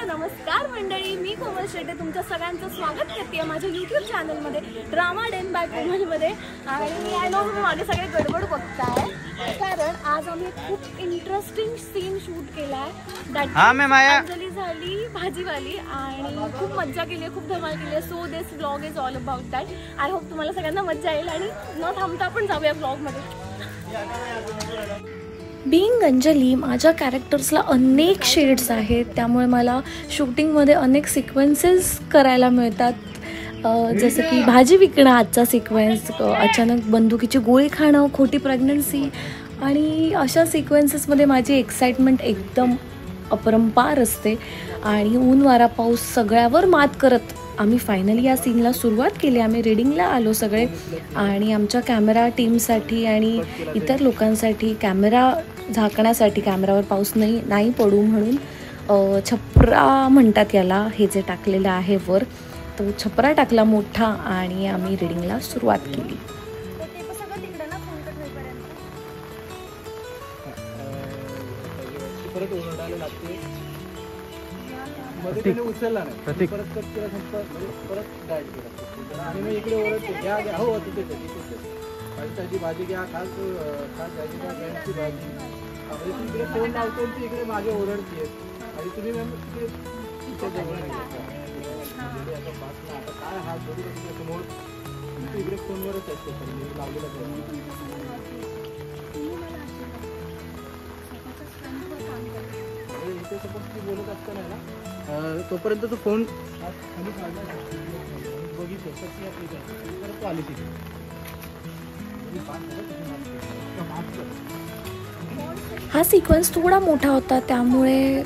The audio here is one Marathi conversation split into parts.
नमस्कार मंडळी, मी कोमल शेटे तुमच्या सगळ्यांचं स्वागत करते माझ्या यूट्यूब चॅनलमध्ये ड्रामा डेन बाय कोमलमध्ये. आणि आय नो तुम्ही माझे सगळे गडबड बघताय कारण आज आम्ही खूप इंटरेस्टिंग सीन शूट केला आहे. अंजली झाली भाजीवाली आणि खूप मज्जा केली आहे, खूप धमाल केली आहे. So this vlog is all about that. I hope तुम्हाला सगळ्यांना मज्जा येईल आणि न थांबता आपण जाऊया व्लॉगमध्ये. बीइंग अंजली, माझ्या कॅरेक्टर्सला अनेक शेड्स आहेत, त्यामुळे मला शूटिंगमध्ये अनेक सिक्वेन्सेस करायला मिळतात. जसं की भाजी विकणं आजचा सिक्वेन्स, अचानक बंदुकीची गोळी खाणं, खोटी प्रेग्नन्सी आणि अशा सिक्वेन्सेसमध्ये माझी एक्साइटमेंट एकदम अपरंपार असते. आणि ऊन वारा पाऊस सगळ्यावर मात करत आम्ही फायनली या सीनला सुरुवात केली. आम्ही रीडिंगला आलो सगळे आणि आमच्या कॅमेरा टीमसाठी आणि इतर लोकांसाठी कॅमेरा झाकण्यासाठी कॅमेरावर पाऊस नाही पडू म्हणून छपरा म्हणतात याला, हे जे टाकलेलं आहे वर, तो छपरा टाकला मोठा आणि आम्ही रीडिंगला सुरुवात केली. उचलला नाही परत कट केला परत डायट केला आणि मग इकडे ओरडते घ्या घ्या हो तिथे त्याची भाजी घ्या खास भाजी घ्या गॅसची भाजी. म्हणजे ती इकडे फोन लावतो ती इकडे मागे ओरडते आणि तुम्ही मॅम तिथे आता काय हात जोडी तुझ्या समोर तू इकडे फोनवरच असते सर मी लावलेला इथे सपोज ती बोलत असताना ना तोपर्यंत तो फोन खाली काढला बघितलं तर ती आपली परत आली तिथे. हा सिक्वेन्स थोडा मोठा होता, त्यामुळे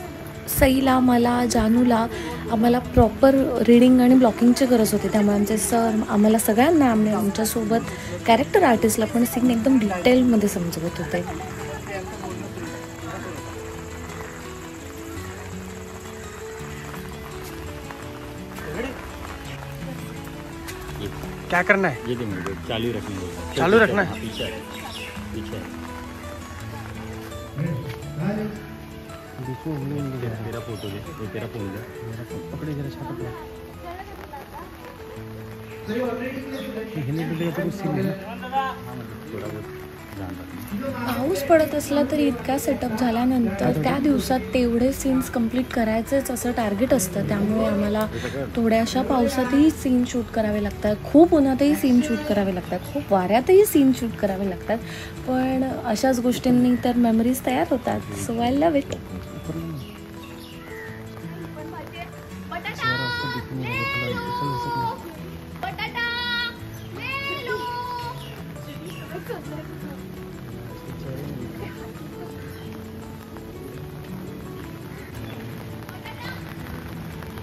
सईला, मला, जानूला आम्हाला प्रॉपर रीडिंग आणि ब्लॉकिंगची गरज होती. त्यामुळे आमचे सर आम्हाला सगळ्यांना आमच्यासोबत कॅरेक्टर आर्टिस्टला पण सीन एकदम डिटेलमध्ये समजवत होते. क्या करना है? ये देंगे चालू रखना है. चालू रखना है. पीछे तेरा फोटो दे, ये तेरा फोन दे, मेरा फोन पकड़े जरा छाप पकड़. हिंदी में तो कुछ सीन है थोड़ा बहुत. पाऊस पडत असला तरी इतका सेटअप झाल्यानंतर त्या दिवसात तेवढे सीन्स कंप्लीट करायचेच असं टार्गेट असतं. त्यामुळे आम्हाला थोड्याशा पावसातही सीन शूट करावे लागतात, खूप उन्हातही सीन शूट करावे लागतात, खूप वाऱ्यातही सीन शूट करावे लागतात. पण अशाच गोष्टींनी तर मेमरीज तयार होतात. So I love it.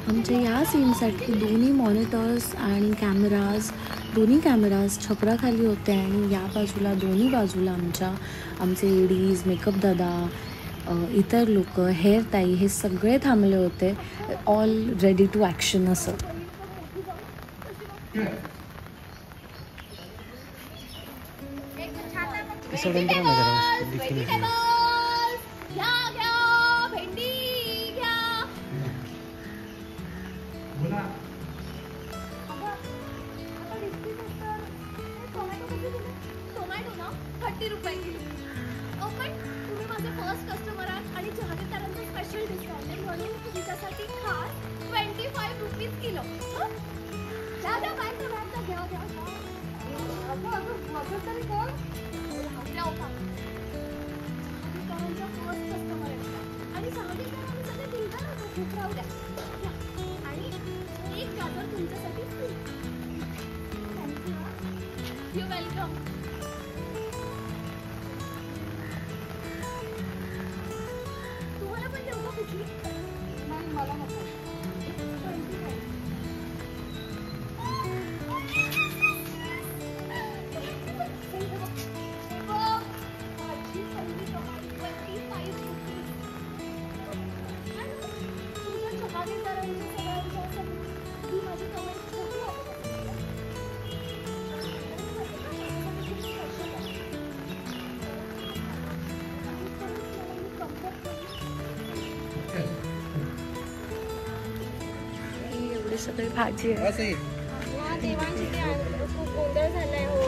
आमच्या या सीनसाठी दोन्ही मॉनिटर्स आणि दोन्ही कॅमेराज छपराखाली होते आणि या बाजूला दोन्ही बाजूला आमचे एडीज, मेकअप दादा, इतर लोक, हेअर ताई, हे सगळे थांबले होते, ऑल रेडी टू ॲक्शन असं. टोमॅटो ना 30 रुपये किलो. पण तुम्ही माझे फर्स्ट कस्टमर आहात आणि चाहतेदारांचा स्पेशल डिस्काउंट आहे म्हणून तुमच्यासाठी खास 25 रुपीज किलो. घ्या घ्या काय करायचं घ्या घ्या माझं तरी कोण फर्स्ट कस्टमर आहे आणि चाहतेदारांना सगळे दिलता ना खूप राहू द्या. आणि एक गाजर तुमच्यासाठी फ्री. You welcome. तुम्हाला पण देऊ का कुठली? नाही मला नको. सगळी भाजी आहे. असं खूप गोंधळ झालाय. हो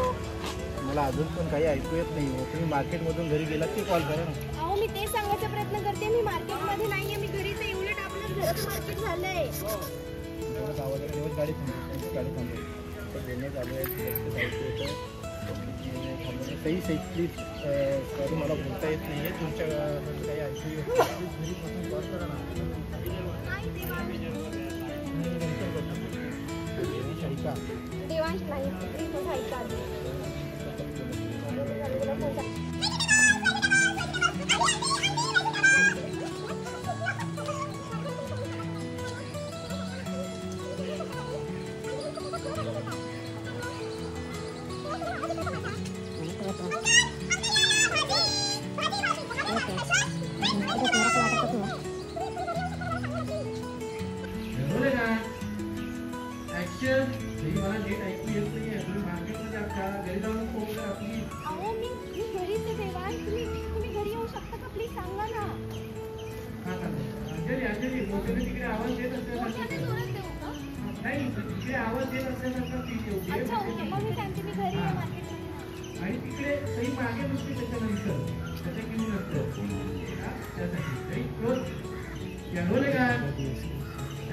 मला अजून पण काही ऐकू येत नाही हो. तुम्ही मार्केटमधून घरी गेलात की कॉल करा ना. अहो मी ते सांगायचा प्रयत्न करते, मी मार्केटमध्ये नाहीये, मी घरीच आहे. उलट आपल्याच घरात मार्केट झालंय. तेवढंच आवाज आहे, तेवढंच गाडी थांबवली. तर देणे चालू आहे. सही सही प्लीज सॉरी मला बोलता येत नाही आहे. तुमच्या काही ऐकू येत नाही. घरी बसून कॉल करा ना. ऐका देवांश नाही, प्लीज माझं ऐका आधी. अहो मी घरीच आहे देवांश. तुम्ही घरी येऊ शकता का? प्लीज सांगा ना. मोठ्याने जोरात देऊ का? अच्छा ओके, मग मी सांगते मी घरी आहे मार्केटमध्ये. आणि तिकडे सही मागे नसते त्याच्यानंतर त्याच्या किती नसतं त्यासाठी क्लोज बोले का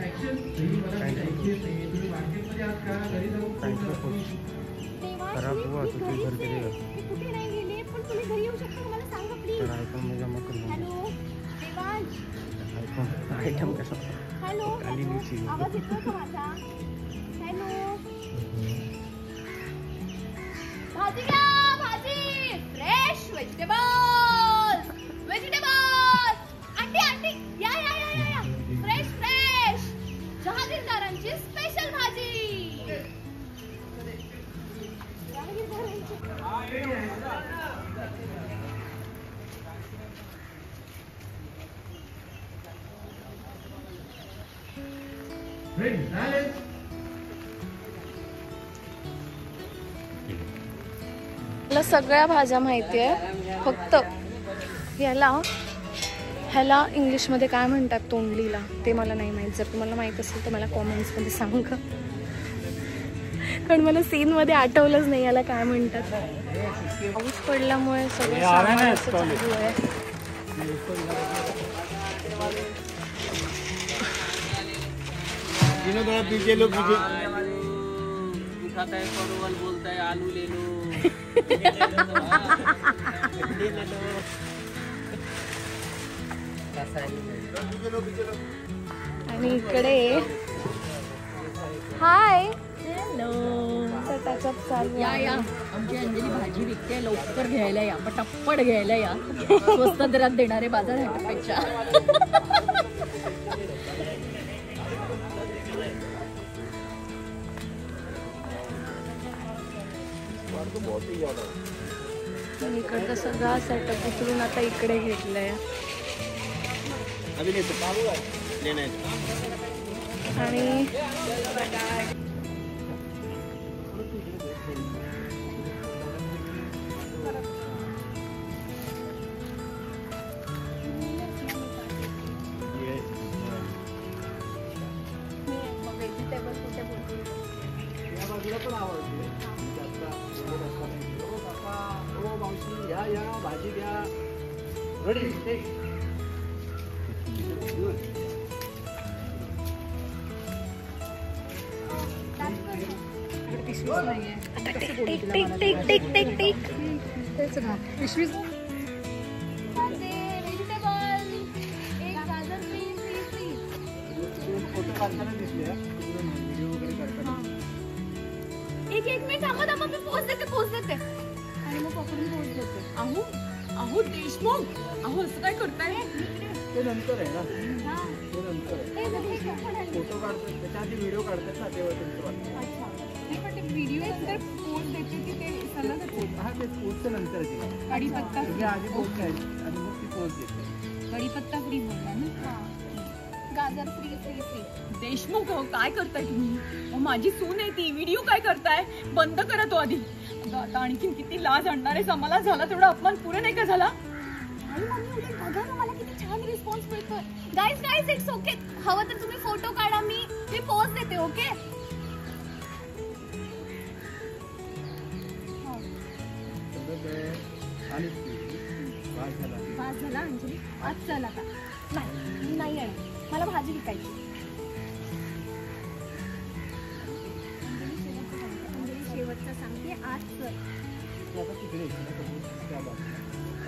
ऍक्शन सही मला ऐकली नाही. तुम्ही मार्केटमध्ये आहात का? घरी जाऊन खराब हुआ तो फिर घर करेगा. मी कुठे नाही गेले, पण तुम्ही घरी येऊ शकता का? मला सांगा प्लीज. तर आयफोन में जमा कर लूँगा. हॅलो देवांश. आयफोन आइटम का हॅलो काली नीची. आवाज येतोय का माझा? हॅलो भाजी घ्या, भाजी फ्रेश व्हेजिटेबल्स. आंटी या या या या या फ्रेश जहागीरदारांची स्पेशल भाजी. मला सगळ्या भाज्या माहिती आहे, फक्त ह्याला इंग्लिशमध्ये काय म्हणतात तोंडलीला ते मला नाही माहीत. जर तुम्हाला माहीत असेल तर मला कॉमेंट्समध्ये सांगा, पण मला सीनमध्ये आठवलंच नाही याला काय म्हणतात. पाऊस पडल्यामुळे सगळं सामान असं चालू आहे. बोलता है आलू ले लो. आणि इकडे हाय हॅलो त्याच्यात चालू या या आमची अंजली भाजी विकते, लवकर घ्यायला या, पटापट घ्यायला या. स्वस्त दरात देणारे बाजारपेक्षा. इकडचा सगळा सेटअप उचलून आता इकडे घेतलंय. आणि या भाजी घ्या. Ready take. एक मिनिट थांबा, मी पोच देते आणि मग पकडून पोच देते. अहो देशमुख, अहो असं काय करताय? ते नंतर आहे ना, ते नंतर आहे. फोटो काढतात त्याच्या आधी व्हिडिओ काढतात ना, तेव्हा तुमचं वाटतं. व्हिडिओ पोच देते की ते सलग. हा ते पोचच्या नंतर कढीपत्ता तुम्ही आधी पोच घ्यायची आणि मग ती पोच देते. कढीपत्ता फ्री बोलला ना. गाजर फ्री. देशमुख हो काय करताय तुम्ही? अहो, माझी सून आहे ती, व्हिडिओ काय करताय? बंद करा तो आधी. आता आणखीन किती लाज आणणार आहे. आम्हाला झाला तेवढा अपमान पुरे नाही का झाला? आणि मम्मी उलट बघा ना मला किती छान रिस्पॉन्स मिळतोय. Guys it's okay. हवं तर तुम्ही फोटो काढा, मी पोज देते. ओके वास झाला अंजली. आज चल आता. नाही नाही येणार, मला भाजी विकायची. अंजली शेवटचं सांगते, आज चल.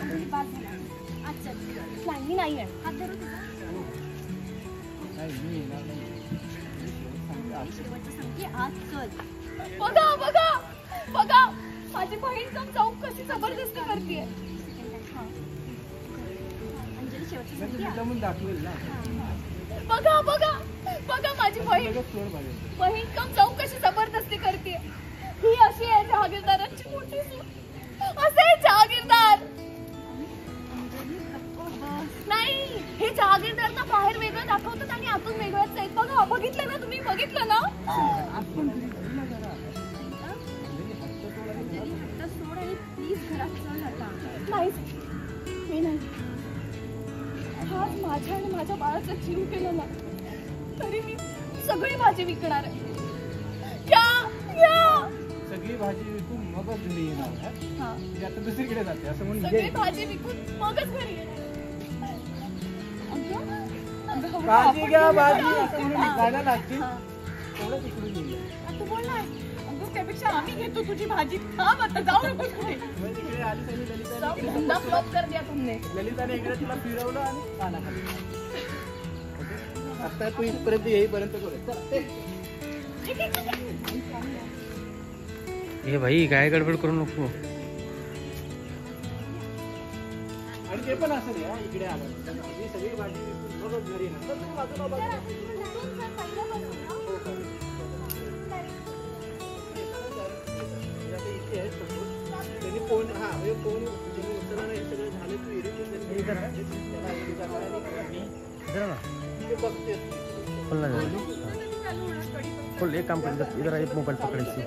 अंजली पास झाला, आज चल. नाही मी नाही येणार. हात धरू तुझा. शेवटचं सांगते, आज चल. बघा बघा बघा माझी बहीण कम चौक कशी जबरदस्ती करते. अंजली शेवटचं सांगते, दाखवेल ना. बघा बघा बघा माझी बहीण कम चौक कशी जबरदस्ती करते. ही अशी आहे जहागीरदारांची मोठी सून. असे जहागीरदार नाही, हे जहागीरदारांना बाहेर वेगळं दाखवतात आणि आतून वेगळंच आहेत. बघा बघितलं ना तुम्ही, बघितलं ना. सोड आणि प्लीज घरात चल आता. नाही मी नाही. आज माझ्या आणि माझ्या बाळाचा जीव केला ना तरी मी सगळी भाजी विकणार आहे. सगळी भाजी विकून मगच घरी येणार. म्हणजे आता दुसरीकडे जाते असं म्हणून सगळी भाजी विकून मगच घरी येणार. भाजी घ्या भाजी असं म्हणून विकायला लागतील. तेवढं तिकडून येईल. तू बोलणार अगं त्यापेक्षा आम्ही घेतो तुझी भाजी. थांब आता, जाऊ नकोस कुठे. तिकडे आली तरी धंदा फ्लॉप कर दिया तुमने. ललिताने इकडे तुला फिरवलं आणि कानाखाली. आता तू इथपर्यंत येईपर्यंत करू. हे भाई काय गडबड करू नको. आणि ते पण असं नाही इकडे आलं ही सगळी भाजी विकून मगच घरी येणार. तर तुम्ही बाजूला बाजूला इथे आहे suppose. त्यांनी फोन म्हणजे फोन तुम्ही उचलला नाही, हे सगळं झालं तू इरिटेट ते बघते. खोल एक काम कर, इधर एक मोबाइल पकड़े से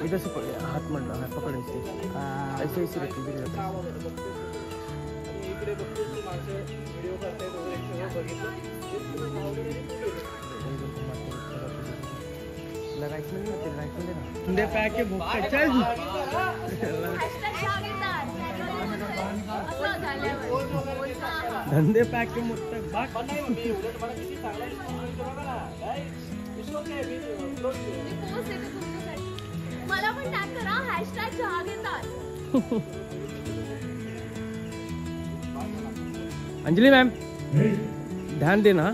इधर से हाथ मंडा हाथ पकड़े से ऐसे ऐसे रखी इधर इकडे बघते की माणसं व्हिडिओ करतायत वगैरे सगळं बघितलं. राइस में नहीं राइस में देना ठंडे पैक के भूख का चल. धंदे पैक के मुत्तक बात नाही मी उलट मला किती चांगला रिस्पॉन्स मिळतो बघा ना. मला पण टॅग करा #जहागीरदार. अंजलि मैम ध्यान देना.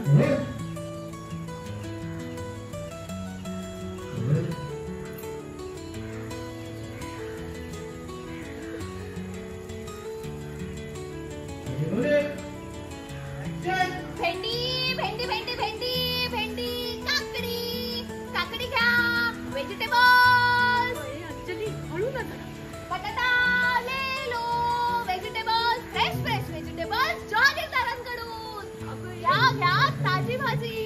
भेंडी भेंडी भेंडी भेंडी भेंडी काकडी काकडी घ्या. व्हेजिटेबल्स अंजली हळू ना जरा. बटाटा ले लो. व्हेजिटेबल्स फ्रेश व्हेजिटेबल्स जहागीरदारांकडून. घ्या घ्या ताजी भाजी.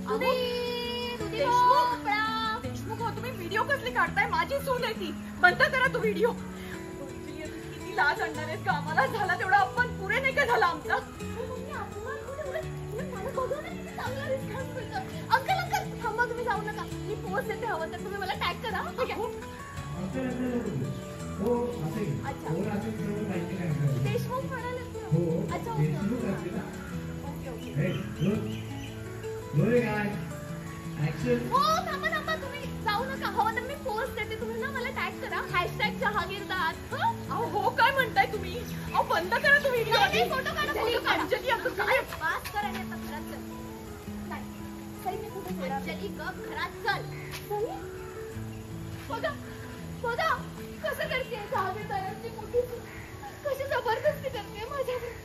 दुधी भोपळा. देशमुख हो तुम्ही व्हिडिओ कसली काढताय. माझी सून आहे ती. बंद करा तो व्हिडिओ. किती लाज आणणार आहेस का आम्हाला. झाला तेवढा आपण पुरे नाही का झाला आमचा. अंकल अंकल थांबा, तुम्ही जाऊ नका. मी पोस्ट देते, हवं तर तुम्ही मला टॅग करा. ठीक आहे. अच्छा देशमुख म्हणाले. अच्छा ओके हो थांबा थांबा, तुम्ही जाऊ नका. हवं तर मी पोस्ट देते, तुम्ही ना मला टॅग करा #जहागीरदार. हो काय म्हणताय तुम्ही. अहो बंद करा तो व्हिडिओ. फोटो काढा फोटो काढा. अंजली आता काय पास करा आणि आता घरात चल. नाही सई मी कुठे सोडा. अंजली गप घरात चल. सई बघा बघा कसं करते जहागीरदारांची मोठी सून. कशी जबरदस्ती करते माझ्याकडे.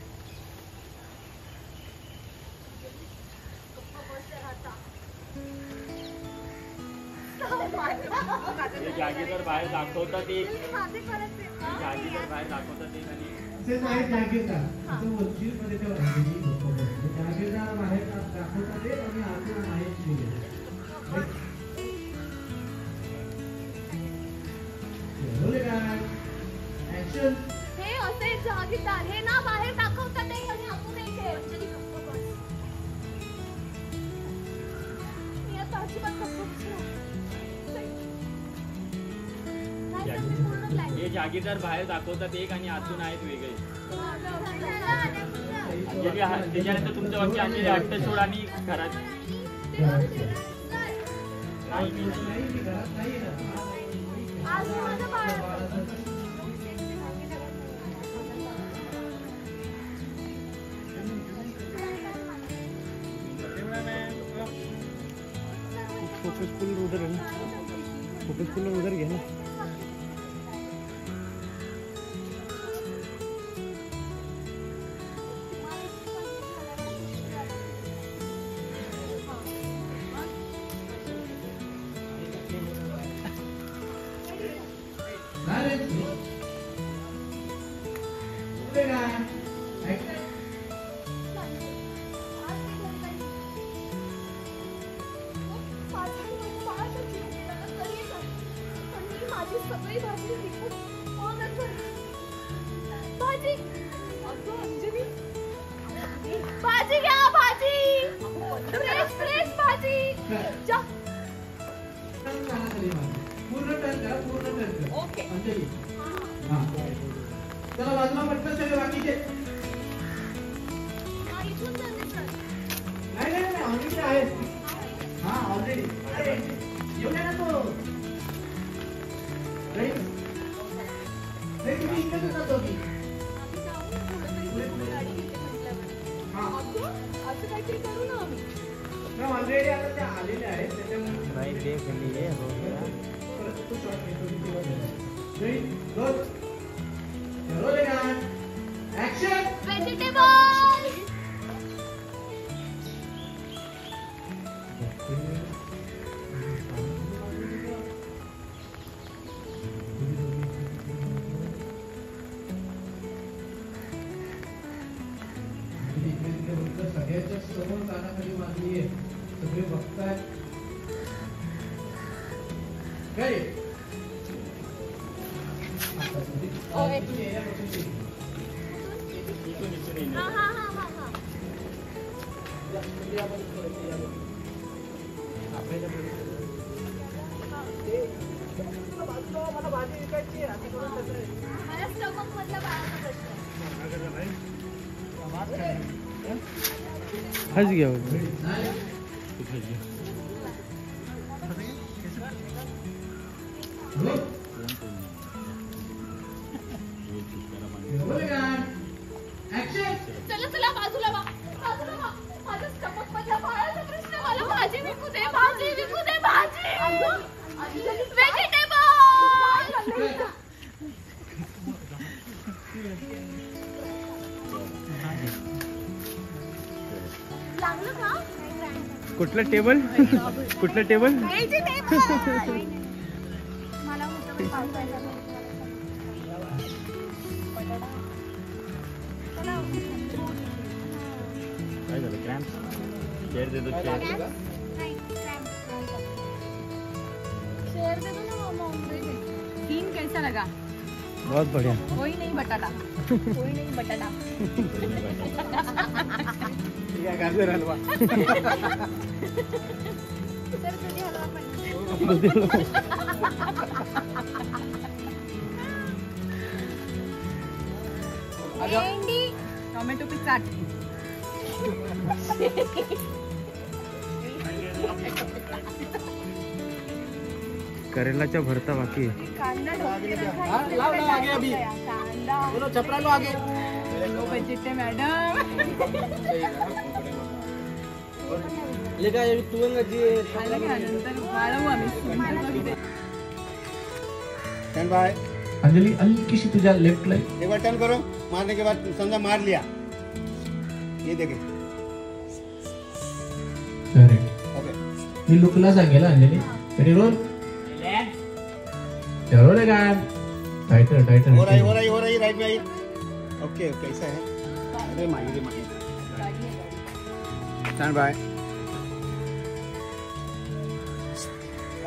जागेवर बाहेर दाखवतात एक माझे करायचे. जागेवर बाहेर दाखवतात एक आणि तेच आहे जागीरदार. असं वरचीमध्ये त्या जागीरदार बाहेर दाखवतात ते आणि आतून आहे हे असे जहागीरदार हे ना जागीरदार बाहेर दाखवतात एक आणि आतून आहेत वेगळे. त्याच्यानंतर तुमच्या बाबतीत अंजली हट्ट सोड आणि घरात फोकस फुल उधर है ना, फोकस फुल उधर गया ना. माझी सगळी भाजी विकून भाजी अंजली भाजी घ्या भाजी फ्रेश फ्रेश भाजी जा पूर्ण टर्न करा, पूर्ण टर्न करा. ओके. अंजली हा चला बाजूला पटकन सगळे बाकीचे. इथून जाते सर. नाही नाही नाही ऑलरेडी आहे. हा ऑलरेडी. अरे येऊ द्या ना तो. राईट नाही तुम्ही इकडेच जातो की हा असं काहीतरी करू ना आम्ही. ऑलरेडी आता ते आलेले आहेत त्याच्यामुळे नहीं देख लिए हो गया. परत तो शॉट घेतो. रेडी गो रोलेगा ऍक्शन. व्हेजिटेबल सगळ्यांच्या समोर कानाखाली मागणी आहे. सगळे बघतायत. रेडी हा हा हा हा हा मला भाजी विकायची आहे. मला स्टमक मधला बाळाचा प्रश्न आहे. फंस गया वो. चला चला बाजूला वा बाजूला वा माझ्या स्टमक मधला बाळाचा प्रश्न आहे. मला भाजी विकू दे भाजी विकू दे भाजी व्हेजिटेबल लागलं का कुठलं टेबल कुठलं टेबल. मला होतं पावसाळ्याला काय झालं क्रॅम्प शेअर देतो शेअर शेअर दे दो ना मामा सीन कैसा लगा? बहुत बढ़िया. कोई नहीं बटाटा. कोई नहीं बटाटा. गाजर हलवा. तर तुझी हलवा पण भेंडी टोमॅटो पिझ्झा. करेलाचा भरता बाकी है. कांदा लाव आगे अभी कांदा बोलो छपरा लो आगे. Low budget madam. लेका ये तुरंग जी आलं का नंतर वाढवू आम्ही. Stand by. अंजली हल्कीशी तुझ्या लेफ्टला एक बार टर्न करो. मारने के बाद समझा मार लिया. ये देखे करेक्ट. ओके. मी लुकला सांगेल अंजली. Ready roll. रोलेगा टाइटर टाइटर. हो रही राइट में आई. ओके ओके ऐसा है. अरे Mahi stand by.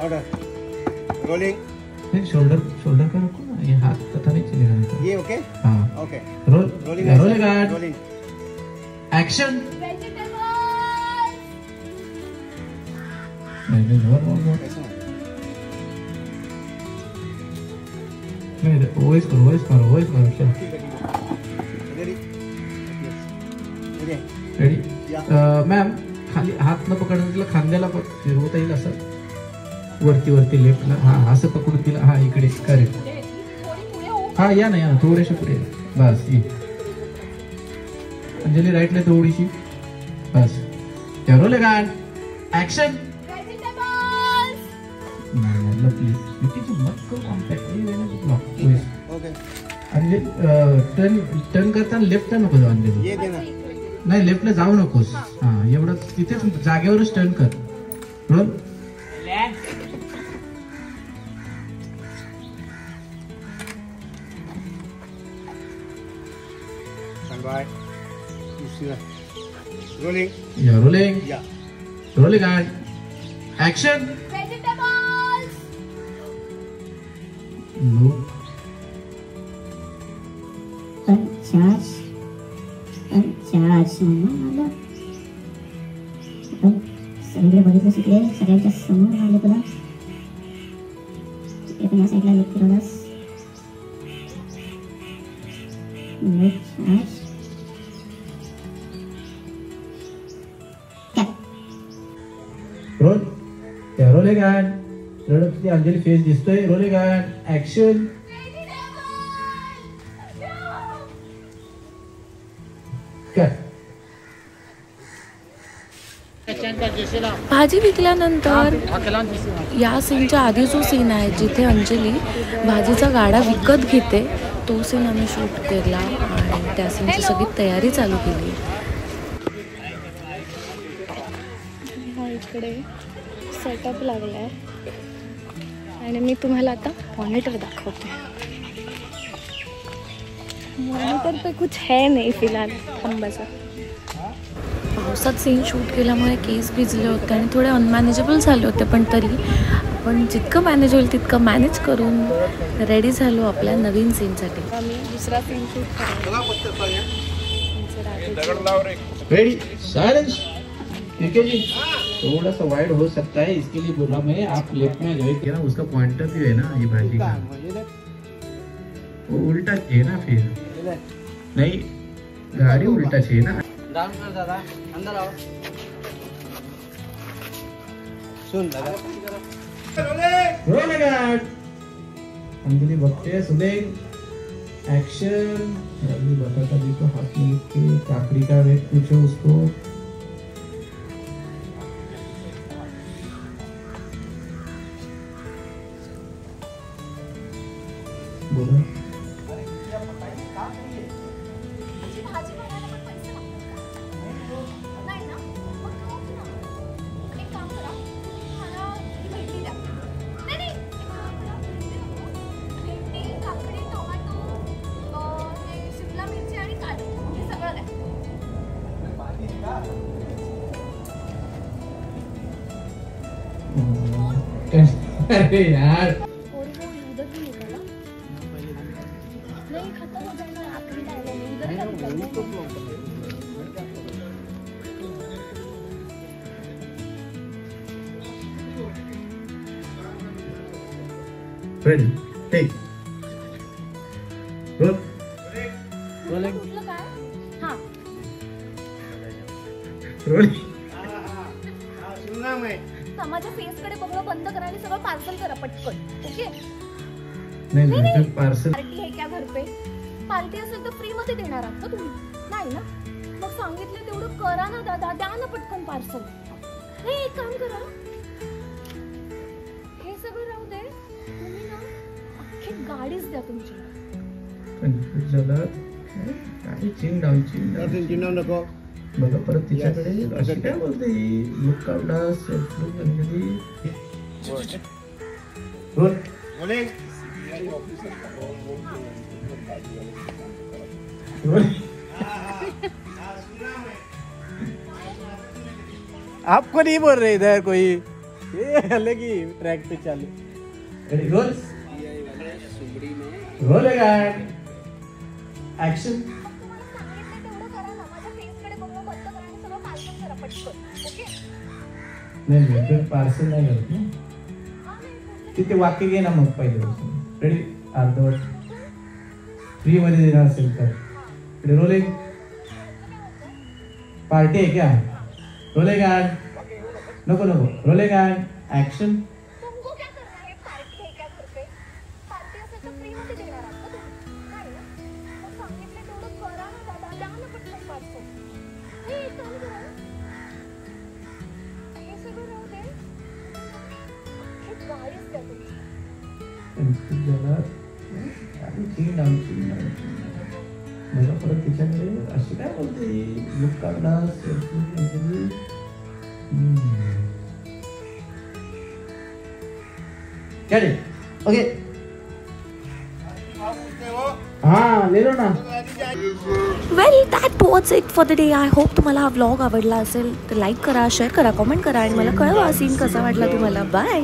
Order rolling. Shoulder shoulder का रखो ना. ये हाथ पता नहीं चलेगा. ये ओके हाँ ओके. रोल रोलिंग रोलेगा रोलिंग एक्शन. व्हेजिटेबल नहीं नहीं और कैसा है? नाही वॉइस करो चल रेडी मॅम खाली हात न पकडून तिला खांद्याला फिरवता येईल असं वरती लेफ्टला हा असं पकडून तिला हा इकडे करेक्ट हा या ना थोडेसे पुढे बस ये अंजली राईटला थोडीशी बस रोल गाड ऍक्शन प्लीज मत टर्न करताना लेफ्टला नको जाऊ अंजली नाही लेफ्टला जाऊ नकोस हा एवढं तिथेच जागेवरच टर्न कर रोल रोलिंग ऍक्शन सगळीकडे बघितलं शिकले सगळ्यांच्या समोर आलं तुला इकडे पण या साईडला लेफ्ट फिरवलास रोलिंग अंजली फेस दिसतोय रोलिंग ऍक्शन भाजी विकल्यानंतर या सीनच्या आधी जो सीन आहे जिथे अंजली भाजीचा गाडा विकत घेते तो सीन आम्ही शूट केला आणि त्या सीनची सगळी तयारी चालू केली. हा इकडे सेटअप लागला आहे आणि मी तुम्हाला आता मॉनिटर दाखवते. मॉनिटर तर कुछ है नाही फिलहाल खांबाचा. पावसात सीन शूट केल्यामुळे केस भिजले होते आणि थोडे अनमॅनेजेबल झाले होते पण तरी आपण जितकं मॅनेज होईल तितकं मॅनेज करून रेडी झालो आपल्या नवीन सीनसाठी. आम्ही दुसरा सीन शूट रेडी साइलेंस ठीक है जी. थोड़ा सा वाइड हो सकता है इसके लिए बोला मैं आप लेफ्ट में गए क्या उसका पॉइंट ऑफ व्यू है ना ये भाजी का वो उल्टा है ना फिर नहीं गाड़ी उल्टा है ना. डाउन कर दादा अंदर आओ सुन दादा रोलिंग अंजलि बघते सुदेंग एक्शन. अभी बताता जी को हाथ में लेके काकड़ी का रेट पूछो उसको. बोलो अरे यार ready take roll rolling हां rolling माझ्या फेस कडे बघणं बंद करा आणि सगळं पार्सल करा पटकन. ओके नाही पार्सल पार्टी आहे क्या घर पे पार्टी असेल तर फ्री मध्ये देणार आहात का तुम्ही नाही ना मग सांगितलं तेवढं करा ना दादा द्या ना पटकन पार्सल. नाही एक काम करा हे सगळं राहू दे तुम्ही ना अख्खी गाडीच द्या तुमची. झालं काय चिंग डाऊन नको बघा परत तिच्याकडे अशी काय बोलते लुक काढला आपको नहीं बोल रहे इधर कोई ये अलग ही ट्रैक पे चालू. रोलेगा एक्शन. नाही पार्सल नाही करत ना तिथे वाक्य घे ना मग पहिले रेडी अर्धवट फ्री मध्ये देणार असेल तर. इकडे रोलिंग पार्टी आहे क्या? रोलिंग अँड नको नको रोलिंग अँड ऍक्शन. तुमको क्या करना है? पार्टी है क्या घर पे? पार्टी असेल तर फ्री मध्ये देणार आहात का तुम्ही? नाही ना? मग सांगितलं तेवढं करा ना दादा, द्या ना पटकन पार्सल. हे एक काम करा ना. हे सगळं राहू दे. हे गाडीच द्या तुमची. मला परत तिच्याकडे अशी काय बोलते लुक काढला क्या रे? ओके हाँ ले लो ना. Well that was it for the day. I hope तुम्हाला हा व्लॉग आवडला असेल तर लाईक करा, शेअर करा, कमेंट करा आणि मला कळवा सीन कसा वाटला तुम्हाला. बाय.